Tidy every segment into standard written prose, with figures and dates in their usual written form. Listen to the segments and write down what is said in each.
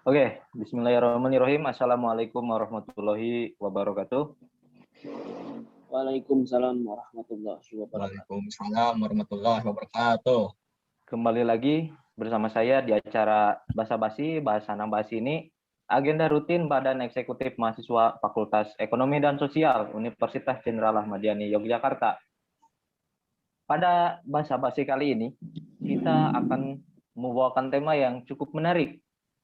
Oke, bismillahirrahmanirrahim. Assalamualaikum warahmatullahi wabarakatuh. Waalaikumsalam warahmatullahi wabarakatuh. Waalaikumsalam warahmatullahi wabarakatuh. Kembali lagi bersama saya di acara Basa Basi, Bahasa Basi ini, agenda rutin Badan Eksekutif Mahasiswa Fakultas Ekonomi dan Sosial Universitas Jenderal Ahmad Yani Yogyakarta. Pada Basa Basi kali ini, kita akan membawakan tema yang cukup menarik,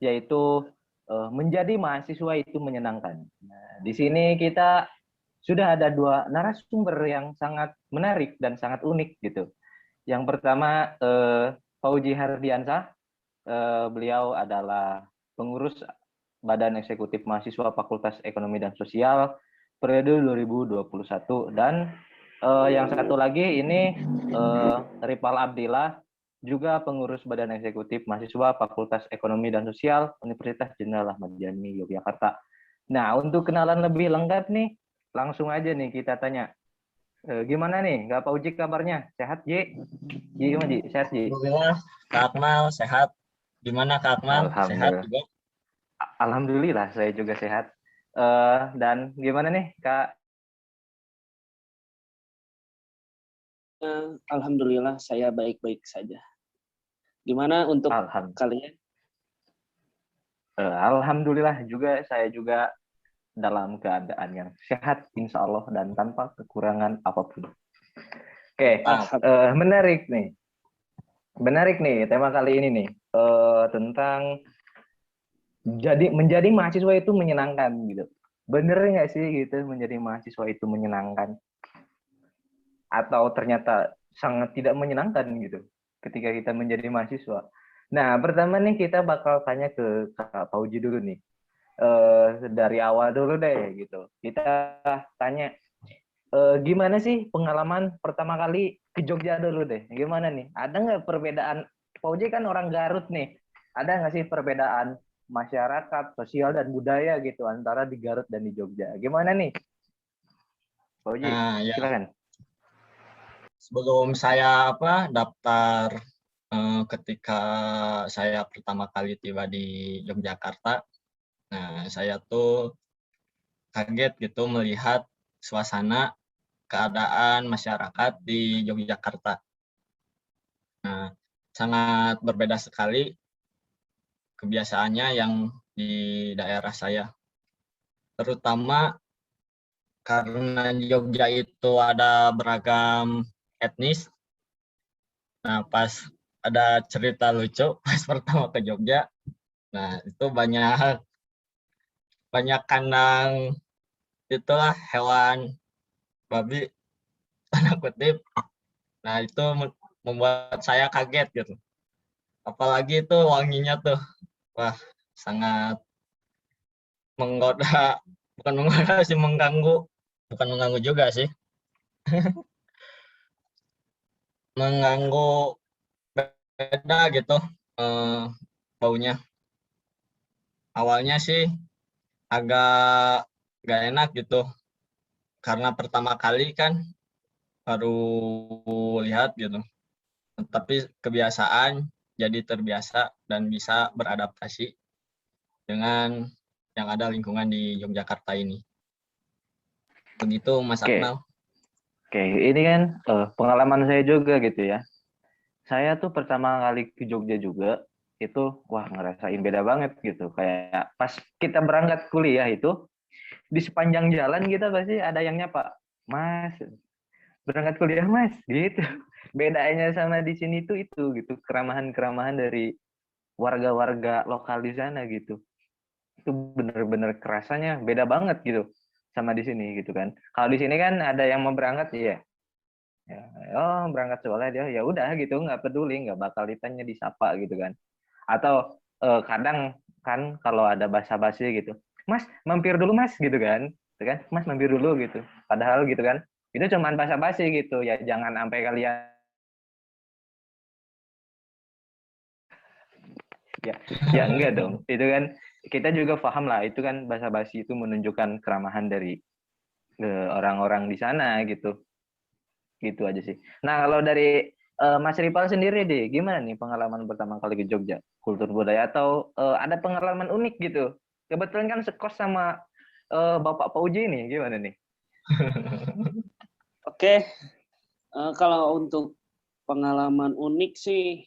yaitu menjadi mahasiswa itu menyenangkan. Nah, di sini kita sudah ada dua narasumber yang sangat menarik dan sangat unik gitu. Yang pertama Fauji Hardiansah, beliau adalah pengurus Badan Eksekutif Mahasiswa Fakultas Ekonomi dan Sosial periode 2021, dan yang satu lagi ini Ripal Abdillah, juga pengurus Badan Eksekutif Mahasiswa Fakultas Ekonomi dan Sosial Universitas Jenderal Ahmad Yani Yogyakarta. Nah, untuk kenalan lebih lengkap nih, langsung aja nih kita tanya. Gimana nih, Kak Pauji kabarnya? Sehat, Ji? Ji, gimana, Ji? Sehat, Ji? Alhamdulillah, Kak Akmal sehat. Gimana Kak Akmal? Sehat juga? Alhamdulillah, saya juga sehat. Dan gimana nih, Kak? Alhamdulillah, saya baik-baik saja. Gimana untuk kalian? Alhamdulillah juga, saya juga dalam keadaan yang sehat, insya Allah, dan tanpa kekurangan apapun. Oke, menarik nih tema kali ini nih, tentang menjadi mahasiswa itu menyenangkan gitu. Bener nggak sih gitu menjadi mahasiswa itu menyenangkan? Atau ternyata sangat tidak menyenangkan gitu ketika kita menjadi mahasiswa. Nah, pertama nih kita bakal tanya ke Kak Fauji dulu nih. Dari awal dulu deh gitu. Kita tanya gimana sih pengalaman pertama kali ke Jogja dulu deh. Gimana nih? Ada nggak perbedaan? Fauji kan orang Garut nih. Ada nggak sih perbedaan masyarakat, sosial, dan budaya gitu antara di Garut dan di Jogja? Gimana nih? Fauji, silakan. Sebelum saya daftar ketika saya pertama kali tiba di Yogyakarta, nah saya tuh kaget gitu melihat suasana keadaan masyarakat di Yogyakarta. Nah, sangat berbeda sekali kebiasaannya yang di daerah saya. Terutama karena Jogja itu ada beragam etnis. Nah, pas ada cerita lucu pas pertama ke Jogja, nah itu banyak kandang itulah hewan babi tanda kutip. Nah, itu membuat saya kaget gitu. Apalagi itu wanginya tuh, wah sangat menggoda, bukan menggoda sih, mengganggu, bukan mengganggu juga sih. Mengganggu, beda gitu baunya. Awalnya sih agak gak enak gitu, karena pertama kali kan baru lihat gitu. Tapi kebiasaan, jadi terbiasa dan bisa beradaptasi dengan yang ada lingkungan di Yogyakarta ini. Begitu Mas Akmal. Oke, ini kan pengalaman saya juga gitu ya. Saya tuh pertama kali ke Jogja juga, itu wah ngerasain beda banget gitu. Kayak pas kita berangkat kuliah itu, di sepanjang jalan kita pasti ada yang nyapa, Mas, berangkat kuliah Mas, gitu. Bedanya sama di sini tuh itu gitu, keramahan-keramahan dari warga-warga lokal di sana gitu. Itu bener-bener kerasanya beda banget gitu sama di sini gitu kan. Kalau di sini kan ada yang mau berangkat ya, oh berangkat sekolah dia ya udah gitu, nggak peduli, nggak bakal ditanya, disapa gitu kan. Atau kadang kan kalau ada basa-basi gitu, Mas mampir dulu Mas gitu kan, Mas mampir dulu gitu. Padahal gitu kan, itu cuman basa-basi gitu ya, jangan sampai kalian ya enggak dong. Itu kan kita juga paham lah, itu kan basa-basi itu menunjukkan keramahan dari orang-orang di sana gitu. Gitu aja sih. Nah, kalau dari Mas Ripal sendiri deh, gimana nih pengalaman pertama kali ke Jogja? Kultur budaya atau ada pengalaman unik gitu? Kebetulan kan sekos sama Bapak Pauji nih, gimana nih? Oke, kalau untuk pengalaman unik sih,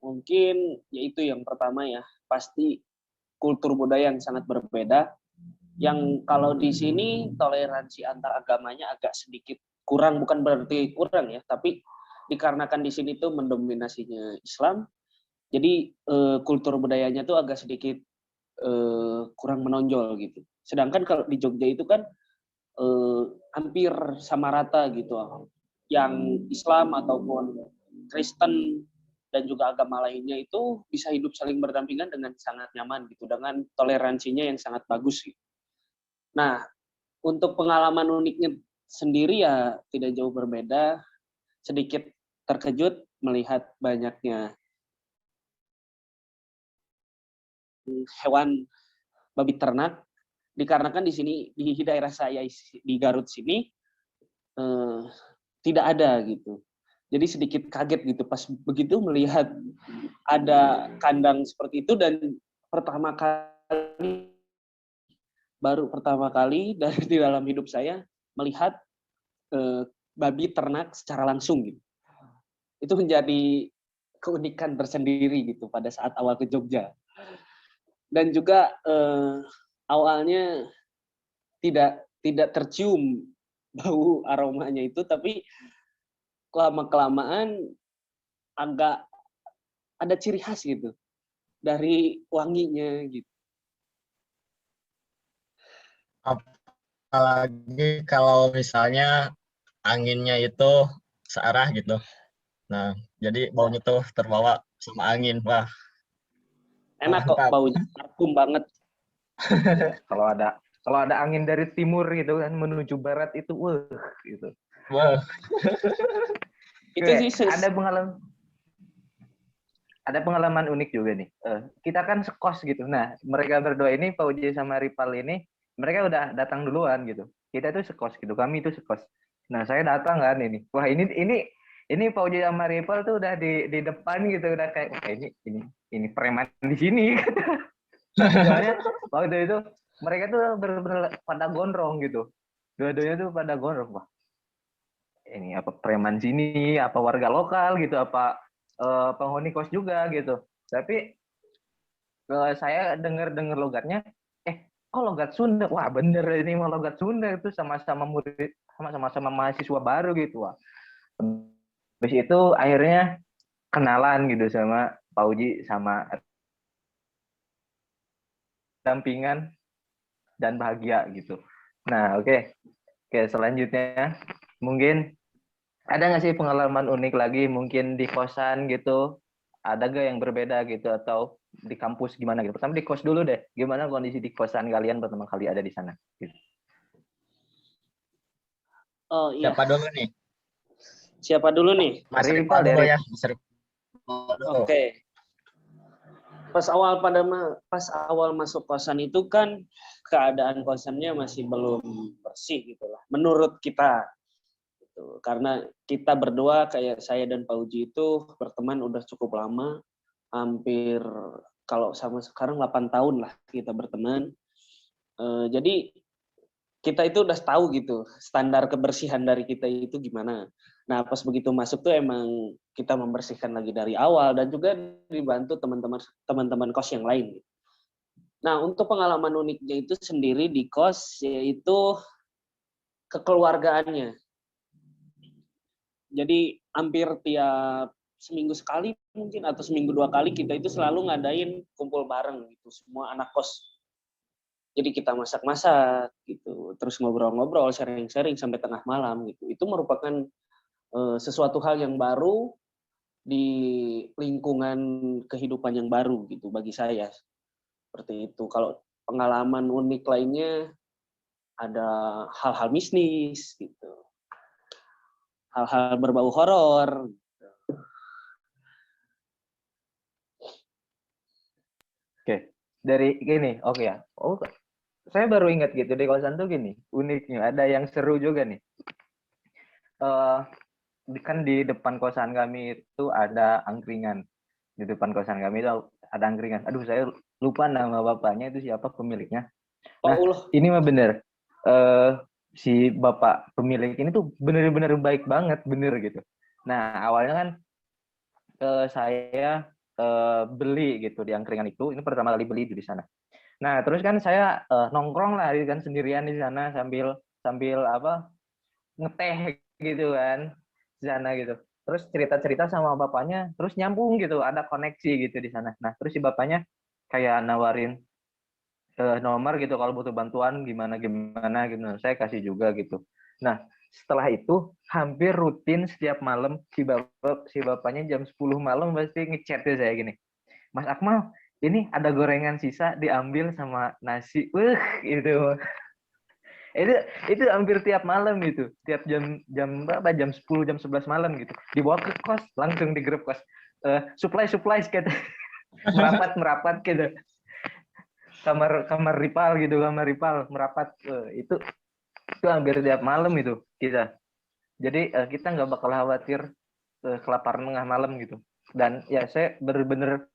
mungkin yaitu yang pertama ya, pasti kultur budaya yang sangat berbeda. Yang kalau di sini toleransi antar agamanya agak sedikit kurang, bukan berarti kurang ya, tapi dikarenakan di sini tuh mendominasinya Islam, jadi kultur budayanya tuh agak sedikit kurang menonjol gitu. Sedangkan kalau di Jogja itu kan hampir sama rata gitu, yang Islam ataupun Kristen dan juga agama lainnya itu bisa hidup saling berdampingan dengan sangat nyaman gitu, dengan toleransinya yang sangat bagus gitu. Nah, untuk pengalaman uniknya sendiri ya tidak jauh berbeda, sedikit terkejut melihat banyaknya hewan babi ternak, dikarenakan di sini di daerah saya di Garut sini tidak ada gitu. Jadi sedikit kaget gitu pas begitu melihat ada kandang seperti itu, dan baru pertama kali dari di dalam hidup saya melihat babi ternak secara langsung gitu. Itu menjadi keunikan tersendiri gitu pada saat awal ke Jogja. Dan juga awalnya tidak tercium bau aromanya itu, tapi lama-kelamaan agak ada ciri khas gitu dari wanginya gitu. Apalagi kalau misalnya anginnya itu searah gitu. Nah, jadi baunya tuh terbawa sama angin. Wah, Enak kok mantap. baunya, parfum banget. Kalau ada angin dari timur gitu kan menuju barat itu, wah gitu. Wah. Itu sih ada pengalaman unik juga nih. Kita kan sekos gitu. Nah, mereka berdua ini, Pak Uji sama Ripal ini, mereka udah datang duluan gitu. Kita itu sekos gitu. Kami itu sekos. Nah, saya datang kan ini. Wah, ini Pak Uji sama Ripal tuh udah di depan gitu, udah kayak wah, ini preman di sini. Soalnya waktu itu mereka tuh pada gondrong gitu. Dua-duanya tuh pada gondrong. Wah, ini apa preman sini, apa warga lokal gitu, apa penghuni kos juga gitu. Tapi saya dengar logatnya, kok logat Sunda? Wah bener ini mau logat Sunda, itu sama-sama murid, sama-sama mahasiswa baru gitu. Wah. Habis itu akhirnya kenalan gitu sama Pak Uji sama dampingan dan bahagia gitu. Nah oke, selanjutnya mungkin ada nggak sih pengalaman unik lagi mungkin di kosan gitu? Ada gak yang berbeda gitu atau di kampus gimana gitu? Pertama di kos dulu deh. Gimana kondisi di kosan kalian pertama kali ada di sana? Gitu. Oh iya. Siapa dulu nih? Siapa dulu nih? Mas Ripal Ripal dulu dari ya. Mas Ripal dulu. Oke. Pas awal masuk kosan itu kan keadaan kosannya masih belum bersih gitu lah. Menurut kita gitu. Karena kita berdua kayak saya dan Pak Uji itu berteman udah cukup lama, hampir kalau sama sekarang 8 tahun lah kita berteman. Jadi kita itu udah tahu gitu standar kebersihan dari kita itu gimana. Nah, pas begitu masuk tuh emang kita membersihkan lagi dari awal dan juga dibantu teman-teman kos yang lain. Nah, untuk pengalaman uniknya itu sendiri di kos yaitu kekeluargaannya. Jadi hampir tiap seminggu sekali mungkin atau seminggu 2 kali kita itu selalu ngadain kumpul bareng gitu, semua anak kos. Jadi kita masak-masak gitu, terus ngobrol-ngobrol, sharing-sharing sampai tengah malam gitu. Itu merupakan sesuatu hal yang baru di lingkungan kehidupan yang baru gitu bagi saya. Seperti itu. Kalau pengalaman unik lainnya ada hal-hal mistis gitu. Hal-hal berbau horor. Oke, dari gini, oke ya. Oh, saya baru ingat gitu di kosan tuh gini, uniknya ada yang seru juga nih. kan di depan kosan kami itu ada angkringan. Di depan kosan kami itu ada angkringan. Aduh, saya lupa nama bapaknya itu siapa pemiliknya. Nah, Allah. ini mah bener. Si bapak pemilik ini tuh bener-bener baik banget, bener gitu. Nah, awalnya kan saya beli gitu di angkringan itu. Ini pertama kali beli di sana. Nah, terus kan saya nongkrong lah kan sendirian di sana sambil sambil apa ngeteh gitu kan di sana gitu. Terus cerita-cerita sama bapaknya, terus nyambung gitu, ada koneksi gitu di sana. Nah, terus si bapaknya kayak nawarin nomor gitu kalau butuh bantuan gimana gimana gitu. Saya kasih juga gitu. Nah, setelah itu hampir rutin setiap malam si bapaknya jam 10 malam pasti ngechat ya saya gini. Mas Akmal, ini ada gorengan sisa diambil sama nasi. Itu itu itu hampir tiap malam gitu, tiap jam jam berapa, jam 10 jam 11 malam gitu, dibawa ke kos, langsung di grup kos, supply gitu. merapat gitu, kamar kamar rival gitu, kamar rival merapat. Itu hampir tiap malam itu kita, jadi kita nggak bakal khawatir kelaparan tengah malam gitu. Dan ya saya bener-bener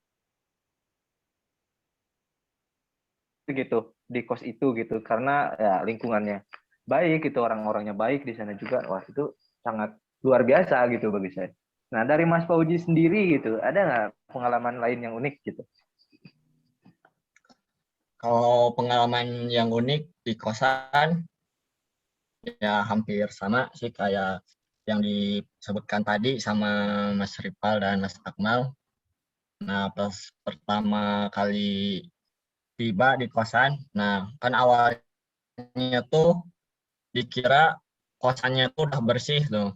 gitu di kos itu gitu, karena ya lingkungannya baik gitu, orang-orangnya baik di sana juga. Wah, itu sangat luar biasa gitu bagi saya. Nah, dari Mas Fauji sendiri gitu, ada nggak pengalaman lain yang unik gitu? Kalau pengalaman yang unik di kosan, ya hampir sama sih kayak yang disebutkan tadi sama Mas Ripal dan Mas Akmal. Nah, pas pertama kali tiba di kosan, nah kan awalnya tuh dikira kosannya tuh udah bersih tuh.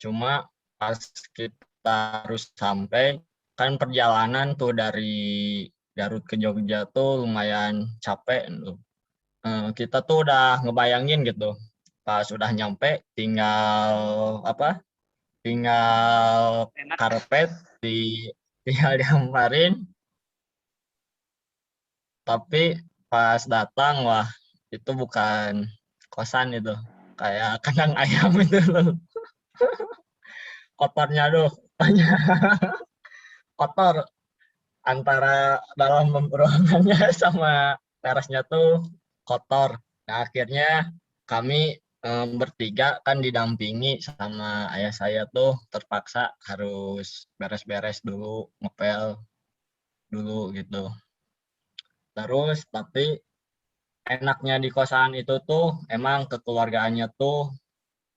Cuma pas kita harus sampai, kan perjalanan tuh dari Garut ke Jogja tuh lumayan capek tuh. Kita tuh udah ngebayangin gitu, pas udah nyampe tinggal apa? Tinggal Enak. karpet tinggal dihamparin, tapi pas datang wah itu bukan kosan itu, kayak kandang ayam itu loh. Kotornya tuh banyak, kotor antara dalam ruangannya sama terasnya tuh kotor. Nah, akhirnya kami bertiga kan didampingi sama ayah saya tuh terpaksa harus beres-beres dulu, ngepel dulu gitu. Terus tapi enaknya di kosan itu tuh emang kekeluargaannya tuh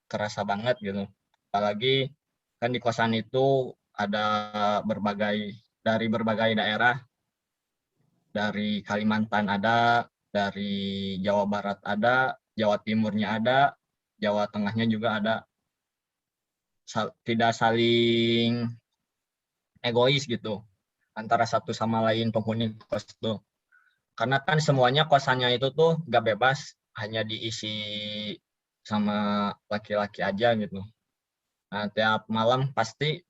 kerasa banget gitu. Apalagi kan di kosan itu ada berbagai daerah, dari Kalimantan ada, dari Jawa Barat ada, Jawa Timurnya ada, Jawa Tengahnya juga ada. Tidak saling egois gitu antara satu sama lain penghuni kos itu. Karena kan semuanya kosannya itu tuh gak bebas, hanya diisi sama laki-laki aja gitu. Nah, tiap malam pasti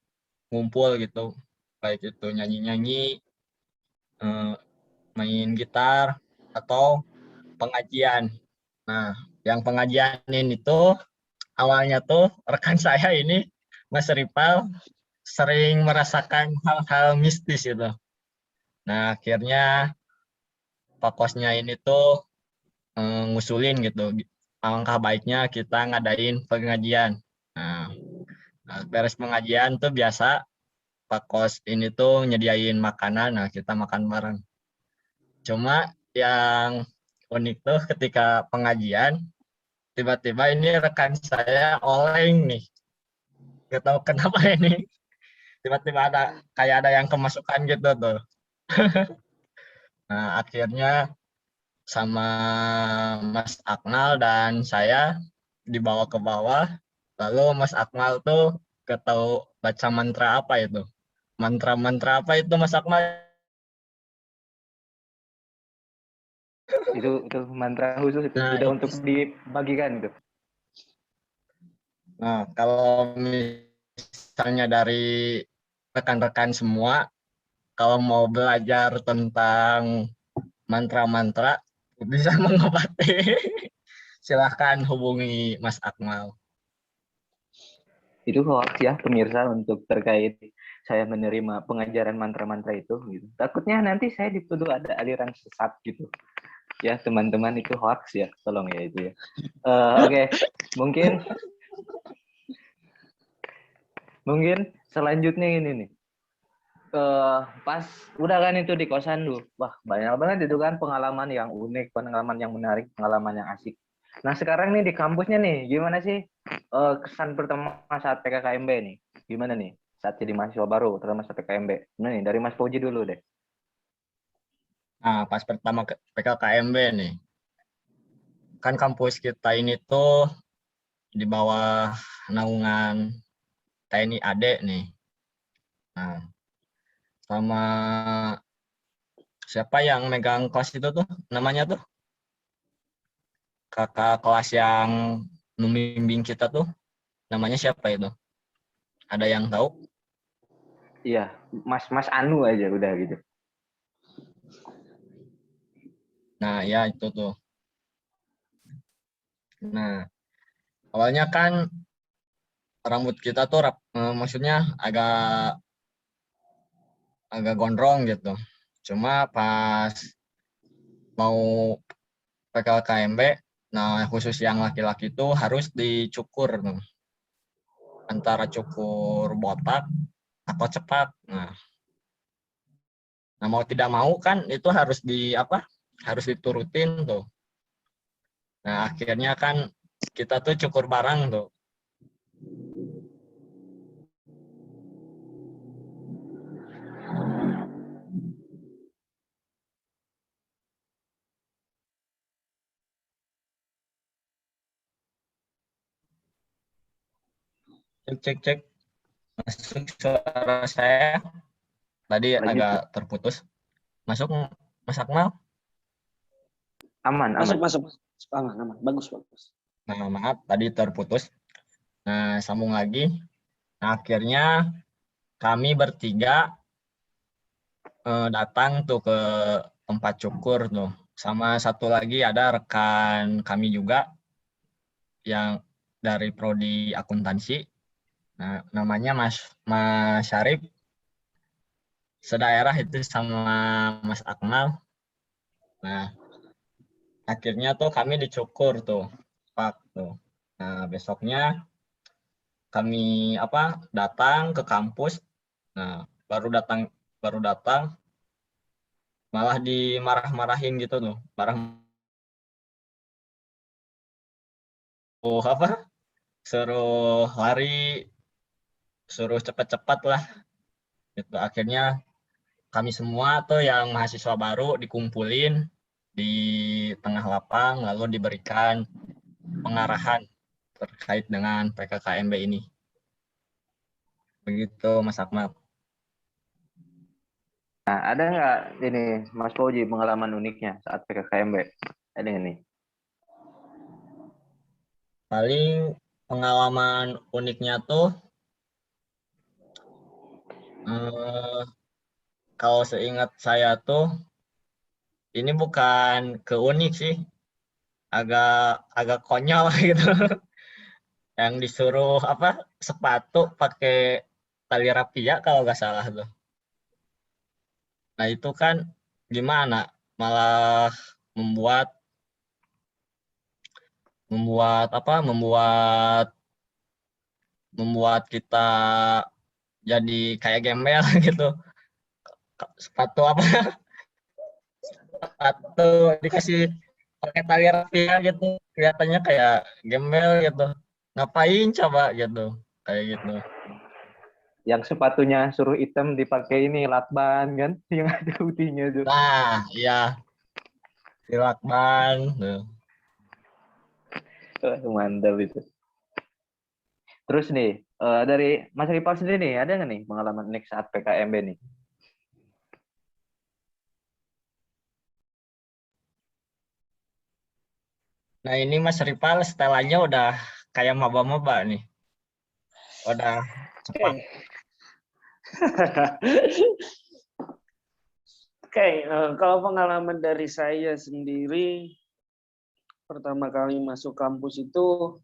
ngumpul gitu, baik itu nyanyi-nyanyi, main gitar, atau pengajian. Nah, yang pengajian ini tuh awalnya tuh rekan saya ini, Mas Ripal, sering merasakan hal-hal mistis gitu. Nah, akhirnya Pak Kosnya ini tuh ngusulin gitu, alangkah baiknya kita ngadain pengajian. Nah, beres pengajian tuh biasa Pak Kos ini tuh nyediain makanan, nah kita makan bareng. Cuma yang unik tuh ketika pengajian, tiba-tiba ini rekan saya oleng nih. Gak tahu kenapa ini. Tiba-tiba kayak ada yang kemasukan gitu tuh. Nah, akhirnya sama Mas Akmal dan saya dibawa ke bawah. Lalu Mas Akmal tuh gak tahu baca mantra apa itu. Mantra-mantra apa itu Mas Akmal? Itu mantra khusus itu Nah, udah itu. untuk dibagikan gitu. Nah, kalau misalnya dari rekan-rekan semua, kalau mau belajar tentang mantra-mantra, bisa mengobati, silahkan hubungi Mas Akmal. Itu hoax ya pemirsa untuk terkait saya menerima pengajaran mantra-mantra itu gitu. Takutnya nanti saya dituduh ada aliran sesat gitu. Ya teman-teman, itu hoax ya, tolong ya itu ya. Oke. Mungkin selanjutnya ini nih. Pas udah kan itu di kosan tuh, wah banyak banget itu kan pengalaman yang unik, pengalaman yang menarik, pengalaman yang asik. Nah sekarang nih di kampusnya nih, gimana sih kesan pertama saat PKKMB nih? Gimana nih saat jadi mahasiswa baru, terutama saat PKKMB? Nah nih dari Mas Fauji dulu deh. Nah, pas pertama ke PKKMB nih, kan kampus kita ini tuh di bawah naungan TNI AD nih. Nah, sama siapa yang megang kelas itu tuh namanya tuh? Kakak kelas yang membimbing kita tuh namanya siapa itu? Ada yang tahu? Iya, Mas Anu aja udah gitu. Nah, ya itu tuh. Nah, awalnya kan rambut kita tuh maksudnya agak agak gondrong gitu. Cuma pas mau PKKMB, nah khusus yang laki-laki tuh harus dicukur tuh. Antara cukur botak atau cepat. Nah, mau tidak mau kan itu harus apa? Harus diturutin tuh. Nah, akhirnya kan kita tuh cukur bareng tuh. Cek cek cek. Masuk suara saya tadi Lanjut, agak terputus. Masuk Mas Akmal. aman, Masuk, aman. masuk, masuk. Aman, aman. Bagus, bagus. Nah, maaf tadi terputus. Nah, sambung lagi. Nah, akhirnya kami bertiga datang tuh ke tempat cukur tuh. Sama satu lagi ada rekan kami juga yang dari prodi akuntansi. Nah, namanya Mas Syarif. Sedaerah itu sama Mas Akmal. Nah, akhirnya tuh kami dicukur tuh. Pak tuh. Nah, besoknya kami datang ke kampus. Nah, baru datang malah dimarah-marahin gitu tuh. Marah suruh lari, suruh cepet-cepet lah gitu. Akhirnya kami semua tuh yang mahasiswa baru dikumpulin di tengah lapang lalu diberikan pengarahan terkait dengan PKKMB ini. Begitu Mas Akmal. Nah, ada nggak ini Mas Fauji pengalaman uniknya saat PKKMB? Ada nggak nih? Paling pengalaman uniknya tuh eh, kalau seingat saya tuh ini bukan keunik sih, agak agak konyol gitu. Yang disuruh sepatu pakai tali rapia kalau nggak salah tuh. Nah itu kan gimana? Malah membuat membuat apa? Membuat kita jadi kayak gembel gitu. Sepatu sepatu dikasih pakai tali rapia gitu. Kelihatannya kayak gembel gitu. Ngapain coba gitu. Kayak gitu. Yang sepatunya suruh hitam dipakai ini lakban kan, yang ada putihnya tuh. Nah, iya, silakban tuh. Mantap itu. Terus nih, dari Mas Ripal sendiri nih, ada nggak nih pengalaman unik saat PKMB nih? Nah ini Mas Ripal setelannya udah kayak maba-maba nih. Udah cepat. Oke. Oke, kalau pengalaman dari saya sendiri, pertama kali masuk kampus itu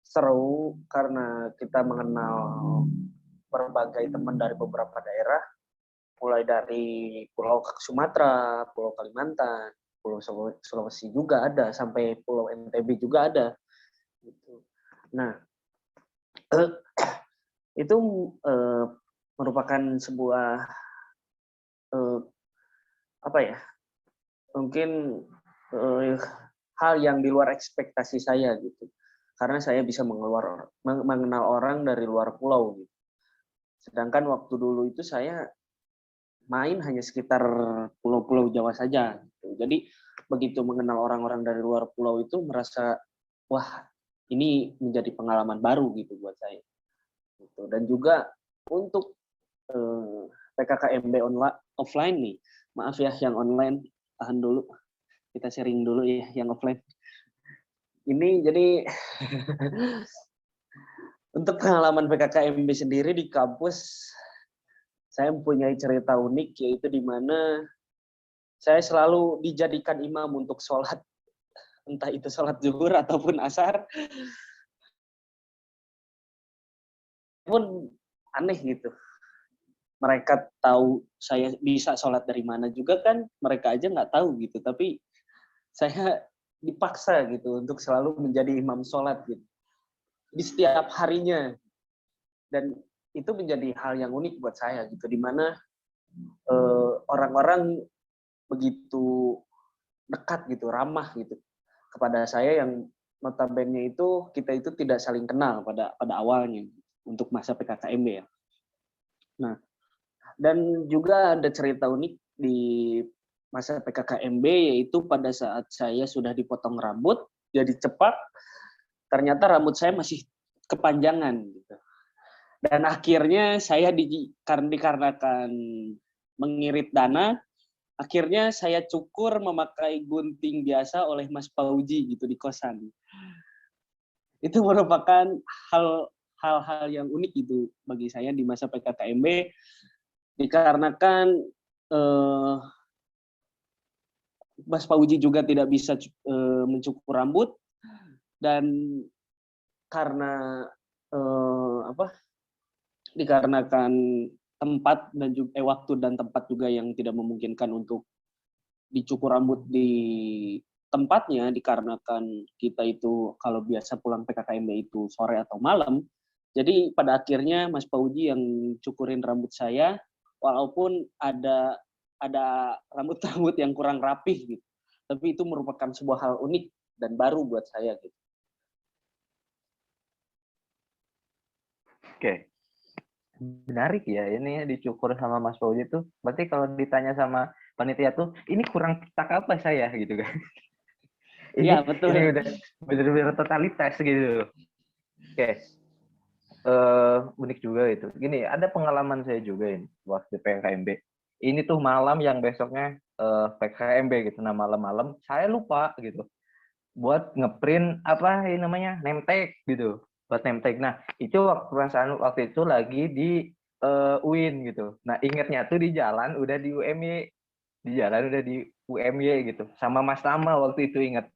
seru karena kita mengenal berbagai teman dari beberapa daerah, mulai dari Pulau Sumatera, Pulau Kalimantan, Pulau Sulawesi juga ada, sampai Pulau NTB juga ada. Gitu. Nah, itu merupakan sebuah apa ya? Mungkin hal yang di luar ekspektasi saya gitu. Karena saya bisa mengenal orang dari luar pulau gitu. Sedangkan waktu dulu itu saya main hanya sekitar pulau-pulau Jawa saja. Gitu. Jadi begitu mengenal orang-orang dari luar pulau itu merasa, wah ini menjadi pengalaman baru gitu buat saya. Gitu. Dan juga untuk PKKMB offline nih, maaf ya yang online, tahan dulu, kita sharing dulu ya yang offline. Ini jadi untuk pengalaman PKKMB sendiri di kampus, saya mempunyai cerita unik, yaitu di mana saya selalu dijadikan imam untuk sholat, entah itu sholat zuhur ataupun asar. Pun aneh gitu. Mereka tahu saya bisa sholat dari mana juga kan, mereka aja nggak tahu gitu. Tapi saya dipaksa gitu untuk selalu menjadi imam sholat gitu. Di setiap harinya. Dan itu menjadi hal yang unik buat saya gitu, di mana orang-orang begitu dekat gitu, ramah gitu kepada saya yang notabene itu kita itu tidak saling kenal pada awalnya untuk masa PKKMB ya. Nah, dan juga ada cerita unik di masa PKKMB, yaitu pada saat saya sudah dipotong rambut jadi cepak, ternyata rambut saya masih kepanjangan gitu. Dan akhirnya saya dikarenakan mengirit dana, akhirnya saya cukur memakai gunting biasa oleh Mas Pauji gitu di kosan. Itu merupakan hal-hal yang unik gitu bagi saya di masa PKKMB, dikarenakan Mas Pauji juga tidak bisa mencukur rambut, dan karena dikarenakan tempat dan juga waktu dan tempat juga yang tidak memungkinkan untuk dicukur rambut di tempatnya, dikarenakan kita itu kalau biasa pulang PKKMB itu sore atau malam. Jadi pada akhirnya Mas Pauji yang cukurin rambut saya, walaupun ada rambut-rambut yang kurang rapih gitu. Tapi itu merupakan sebuah hal unik dan baru buat saya gitu. Oke. Menarik ya, ini dicukur sama Mas Pauji tuh. Berarti kalau ditanya sama panitia tuh, ini kurang pitak apa saya gitu kan. Iya, betul. Ini udah benar-benar totalitas gitu. Oke. Unik juga itu. Gini, ada pengalaman saya juga ini waktu PKKMB. Ini tuh malam yang besoknya PKKMB gitu. Nah, malam-malam saya lupa gitu buat ngeprint apa ini namanya, name tag gitu. Buat name tag. Nah, itu waktu itu lagi di UIN gitu. Nah, ingetnya tuh di jalan udah di UMY. Di jalan udah di UMY gitu. Sama Mas Tama waktu itu inget.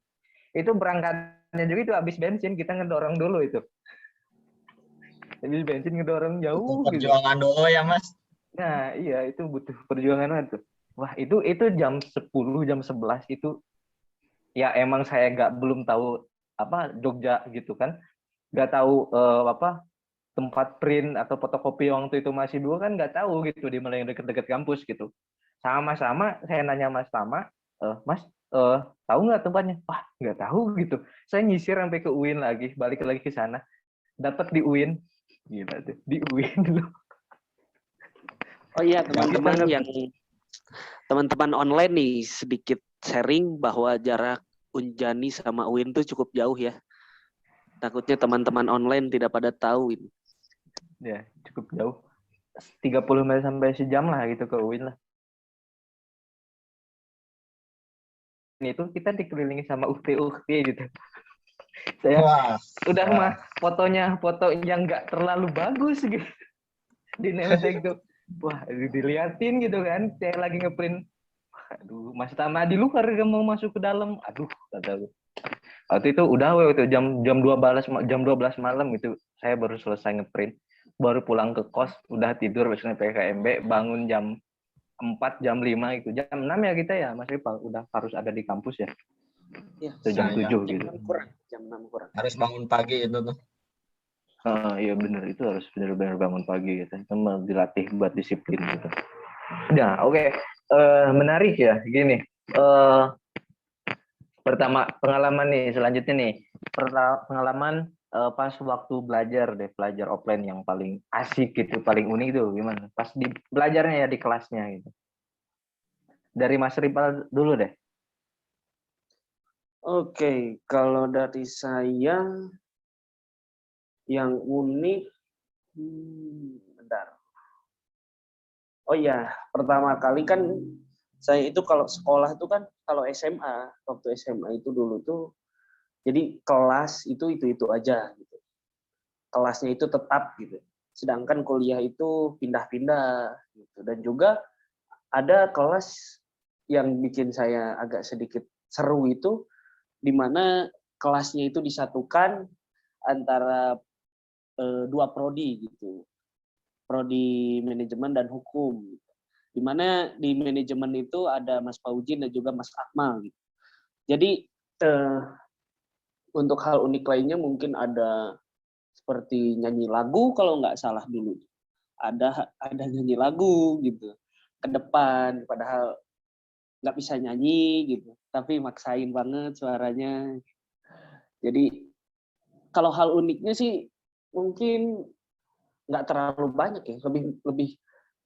Itu berangkatnya juga itu habis bensin, kita ngedorong dulu itu. Habis bensin ngedorong jauh Butuh gitu. perjuangan dulu ya, Mas. Nah, iya itu butuh perjuangan banget tuh. Wah, itu jam 10, jam 11 itu ya emang saya belum tahu apa Jogja gitu kan. Nggak tahu apa tempat print atau fotokopi waktu itu masih dulu kan, nggak tahu gitu di mana yang deket-deket kampus gitu. Sama-sama saya nanya Mas Tama, Mas tahu nggak tempatnya? Wah, nggak tahu gitu. Saya nyisir sampai ke UIN lagi, balik lagi ke sana. Dapat di UIN. Gila tuh, di UIN loh. Oh iya, teman-teman online nih sedikit sharing bahwa jarak Unjani sama UIN tuh cukup jauh ya. Takutnya teman-teman online tidak pada tahu ini. Ya, cukup jauh. 30 menit sampai sejam lah gitu ke UIN lah. Ini tuh kita dikelilingi sama ukti-ukti gitu. Saya udah mah foto yang nggak terlalu bagus gitu. Di name tag tuh. Wah, diliatin gitu kan. Saya lagi ngeprint. Aduh, Mas Tama di luar gak mau masuk ke dalam. Aduh, kata gue. Waktu itu udah waktu itu jam 12 malam gitu saya baru selesai ngeprint, baru pulang ke kos, udah tidur besoknya PKMB, bangun jam 4 jam 5 gitu. Jam 6 ya kita ya Mas Ripal udah harus ada di kampus ya. Ya, Itu jam Nah, ya. 7 jam gitu. 6 kurang, jam 6 kurang. Harus bangun pagi itu tuh. Iya bener, itu harus benar-benar bangun pagi gitu. Itu dilatih buat disiplin gitu. Nah, oke. Menarik ya, gini. Pertama pengalaman nih, selanjutnya nih. Pengalaman pas waktu belajar offline yang paling asik gitu, paling unik itu gimana? Pas di belajarnya ya di kelasnya gitu. Dari Mas Ripal dulu deh. Oke, kalau dari saya yang unik, bentar. Oh iya, pertama kali kan saya itu kalau sekolah itu kan kalau SMA, waktu SMA itu dulu tuh jadi kelas itu aja gitu. Kelasnya itu tetap gitu. Sedangkan kuliah itu pindah-pindah gitu. Dan juga ada kelas yang bikin saya agak sedikit seru itu di mana kelasnya itu disatukan antara dua prodi gitu. Prodi manajemen dan hukum. Di mana di manajemen itu ada Mas Faujin dan juga Mas Akmal gitu. Jadi untuk hal unik lainnya mungkin ada seperti nyanyi lagu kalau nggak salah dulu. Ada nyanyi lagu gitu ke depan padahal nggak bisa nyanyi gitu tapi maksain banget suaranya. Jadi kalau hal uniknya sih mungkin nggak terlalu banyak ya,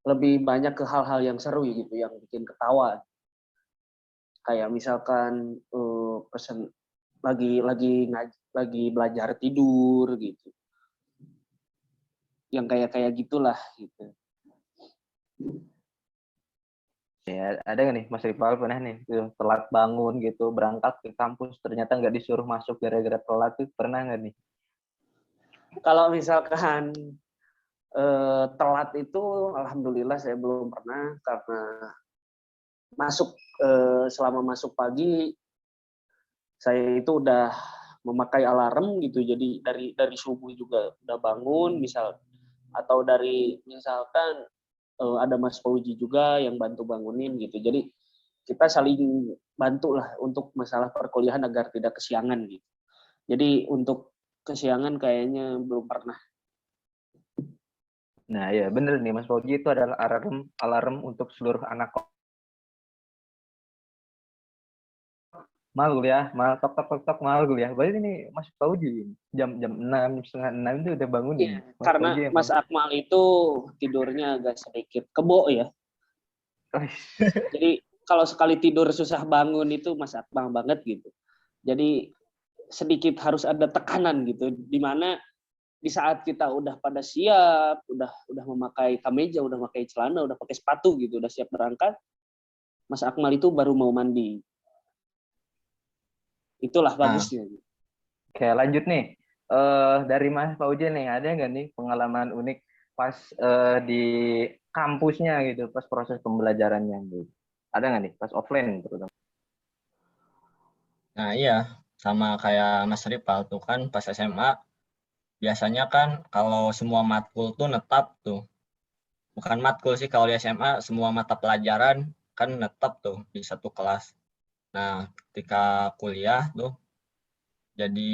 lebih banyak ke hal-hal yang seru gitu yang bikin ketawa. Kayak misalkan pesen lagi belajar tidur gitu. Yang kayak gitulah gitu. Ya, ada nggak nih Mas Ripal pernah nih telat bangun gitu, berangkat ke kampus ternyata nggak disuruh masuk gara-gara telat tuh pernah nggak nih? Kalau misalkan telat itu alhamdulillah saya belum pernah karena selama masuk pagi saya itu udah memakai alarm gitu. Jadi dari subuh juga udah bangun atau misalkan ada Mas Fauji juga yang bantu bangunin gitu. Jadi kita saling bantu lah untuk masalah perkuliahan agar tidak kesiangan gitu. Jadi untuk kesiangan kayaknya belum pernah. Nah ya bener nih Mas Fauji, itu adalah alarm untuk seluruh anak mal kuliah, mal tok tok tok tok mal kuliah. Berarti ini Mas Fauji jam 6 setengah 6 itu udah bangunin Iya, Mas karena Fauji Mas emang. Akmal itu tidurnya agak sedikit kebo ya. Jadi kalau sekali tidur susah bangun itu Mas Akmal banget gitu. Jadi sedikit harus ada tekanan gitu, di mana di saat kita udah pada siap, udah memakai kemeja, udah memakai celana, udah pakai sepatu gitu, udah siap berangkat, Mas Akmal itu baru mau mandi. Itulah Nah, bagusnya. Oke lanjut nih, dari Mas Fauji nih ada nggak nih pengalaman unik pas di kampusnya gitu, pas proses pembelajarannya gitu. Ada nggak nih pas offline terutama? nah iya, sama kayak Mas Ripal tuh kan pas SMA, biasanya kan kalau semua matkul tuh netap tuh. Bukan matkul sih, kalau di SMA semua mata pelajaran kan netap tuh di satu kelas. Nah, ketika kuliah tuh jadi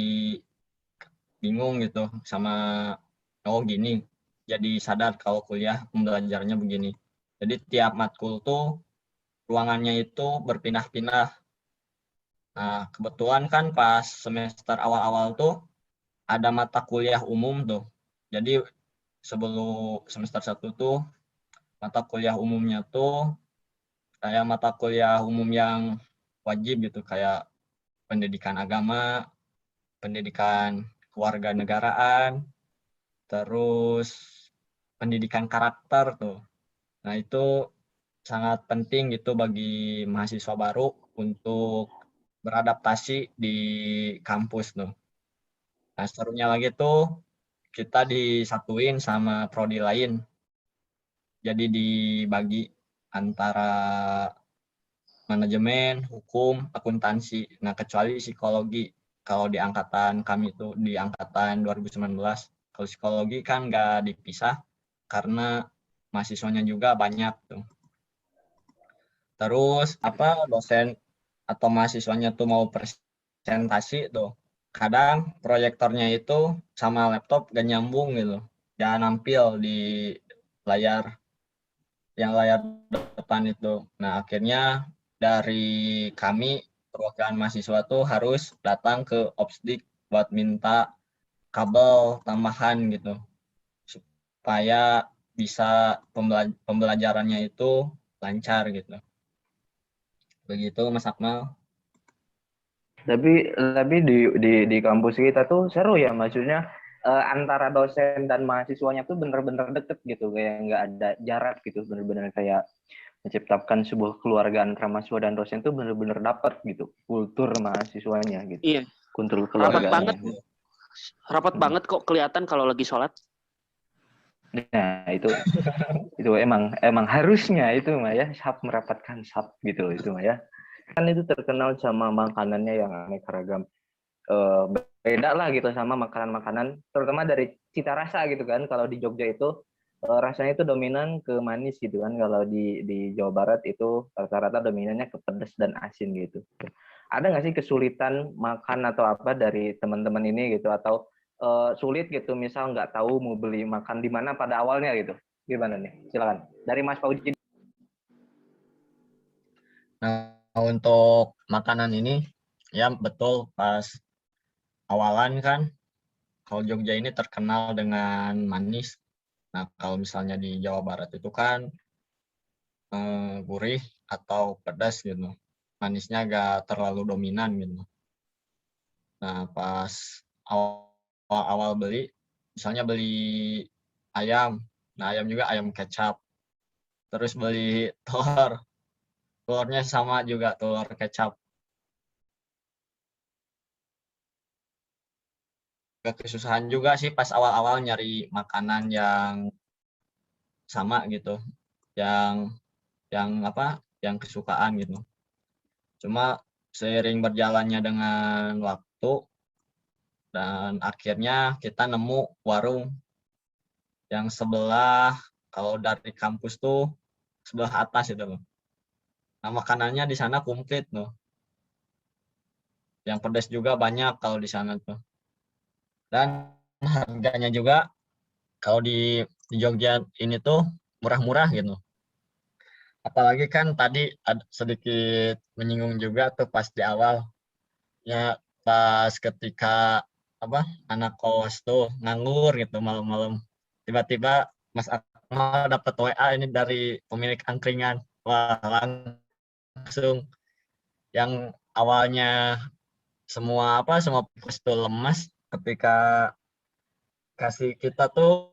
bingung gitu sama, oh gini, jadi sadar kalau kuliah pembelajarannya begini. Jadi tiap matkul tuh ruangannya itu berpindah-pindah. Nah, kebetulan kan pas semester awal-awal tuh ada mata kuliah umum tuh. Jadi sebelum semester 1 tuh mata kuliah umumnya tuh kayak mata kuliah umum yang wajib gitu, kayak pendidikan agama, pendidikan kewarganegaraan, terus pendidikan karakter tuh. Nah, itu sangat penting gitu bagi mahasiswa baru untuk beradaptasi di kampus tuh. Nah, serunya lagi tuh kita disatuin sama prodi lain. Jadi dibagi antara manajemen, hukum, akuntansi. Nah, kecuali psikologi. kalau di angkatan kami itu di angkatan 2019, kalau psikologi kan nggak dipisah karena mahasiswanya juga banyak tuh. Terus apa dosen atau mahasiswanya tuh mau presentasi tuh, kadang proyektornya itu sama laptop gak nyambung gitu, jangan nampil di layar layar depan itu. Nah akhirnya dari kami perwakilan mahasiswa tuh harus datang ke Opsdik buat minta kabel tambahan gitu supaya bisa pembelajarannya itu lancar gitu. Begitu Mas Akmal. Tapi di kampus kita tuh seru ya, maksudnya antara dosen dan mahasiswanya tuh bener-bener deket gitu, kayak nggak ada jarak gitu, bener-bener kayak menciptakan sebuah keluarga antara mahasiswa dan dosen tuh bener-bener dapet gitu kultur mahasiswanya gitu, Iya, kultur rapat keluarganya banget. gitu. Rapat banget kok kelihatan kalau lagi sholat. Nah itu emang harusnya itu mah ya, sab merapatkan sab gitu itu mah ya. Kan itu terkenal sama makanannya yang aneka ragam, eh, beda lah gitu sama makanan-makanan terutama dari cita rasa gitu kan. Kalau di Jogja itu rasanya itu dominan ke manis gitu kan, kalau di Jawa Barat itu rata-rata dominannya ke pedas dan asin gitu. Ada nggak sih kesulitan makan atau apa dari teman-teman ini gitu, atau sulit gitu misal nggak tahu mau beli makan di mana pada awalnya gitu, gimana nih, silakan dari Mas Fauji. Nah untuk makanan ini ya betul, pas awalan kan kalau Jogja ini terkenal dengan manis. Nah kalau misalnya di Jawa Barat itu kan gurih atau pedas gitu. Manisnya agak terlalu dominan gitu. Nah pas awal beli, misalnya beli ayam, nah ayam juga ayam kecap. Terus beli telurnya sama juga telur kecap. Agak kesusahan juga sih pas awal-awal nyari makanan yang sama gitu, yang apa, yang kesukaan gitu. Cuma seiring berjalannya dengan waktu dan akhirnya kita nemu warung yang sebelah, kalau dari kampus tuh sebelah atas itu loh. Nah makanannya di sana komplit loh. Yang pedas juga banyak kalau di sana tuh. Dan harganya juga kalau di Jogja ini tuh murah-murah gitu. Apalagi kan tadi ada sedikit menyinggung juga tuh pas di awal, ya pas ketika apa anak kos tuh nganggur gitu malam-malam, tiba-tiba Mas Akmal dapat WA ini dari pemilik angkringan. Wah langsung, yang awalnya semua pos tuh lemas, ketika kasih kita tuh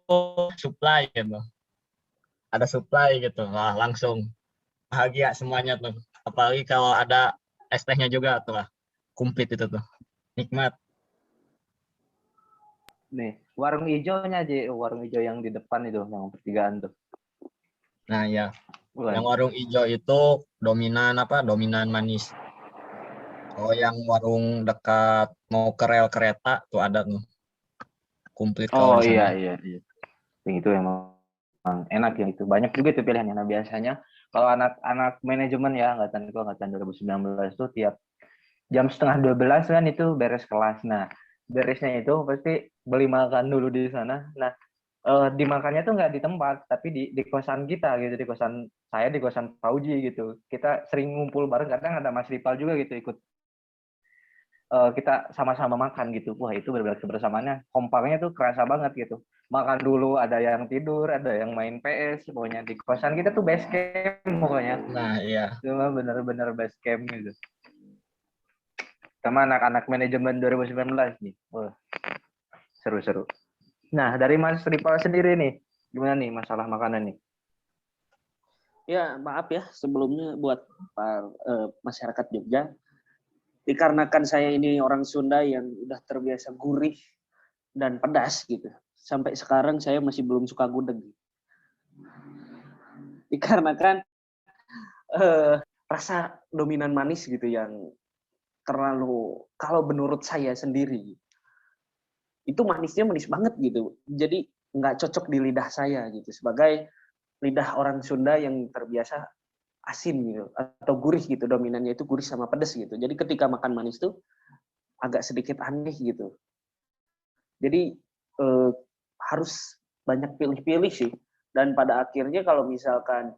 supply gitu, ada supply gitu, wah langsung bahagia semuanya tuh. Apalagi kalau ada es tehnya juga tuh, lah kumplit itu tuh nikmat. Nih warung hijaunya aja, warung hijau yang di depan itu yang pertigaan tuh, Nah ya, yang bukan? warung hijau itu dominan apa, dominan manis. Kalau yang warung dekat mau ke rel kereta tuh ada tuh komplit kalau Oh di sana. iya, yang itu emang enak ya, itu banyak juga tuh pilihannya. Nah biasanya kalau anak-anak manajemen ya, angkatan 2019 tuh tiap jam setengah 12 kan itu beres kelas. Nah beresnya itu pasti beli makan dulu di sana. Nah dimakannya tuh nggak di tempat tapi di kosan kita gitu, di kosan saya, di kosan Fauji gitu. Kita sering ngumpul bareng, kadang ada Mas Ripal juga gitu ikut, kita sama-sama makan gitu. Wah itu benar-benar kebersamaannya, kompaknya tuh kerasa banget gitu. Makan dulu, ada yang tidur, ada yang main PS, pokoknya di kosan kita tuh base camp pokoknya. Nah iya. Cuma benar-benar base camp gitu. Sama anak-anak manajemen 2019 nih. Wah, seru-seru. Nah, dari Mas Ripal sendiri nih, gimana nih masalah makanan nih? Ya, maaf ya sebelumnya buat masyarakat Jogja. Dikarenakan saya ini orang Sunda yang udah terbiasa gurih dan pedas gitu. Sampai sekarang saya masih belum suka gudeg. Dikarenakan rasa dominan manis gitu yang terlalu, kalau menurut saya sendiri itu manisnya manis banget gitu. Jadi nggak cocok di lidah saya gitu sebagai lidah orang Sunda yang terbiasa asin gitu atau gurih gitu, dominannya itu gurih sama pedas gitu. Jadi ketika makan manis tuh agak sedikit aneh gitu. Jadi harus banyak pilih-pilih sih. Dan pada akhirnya kalau misalkan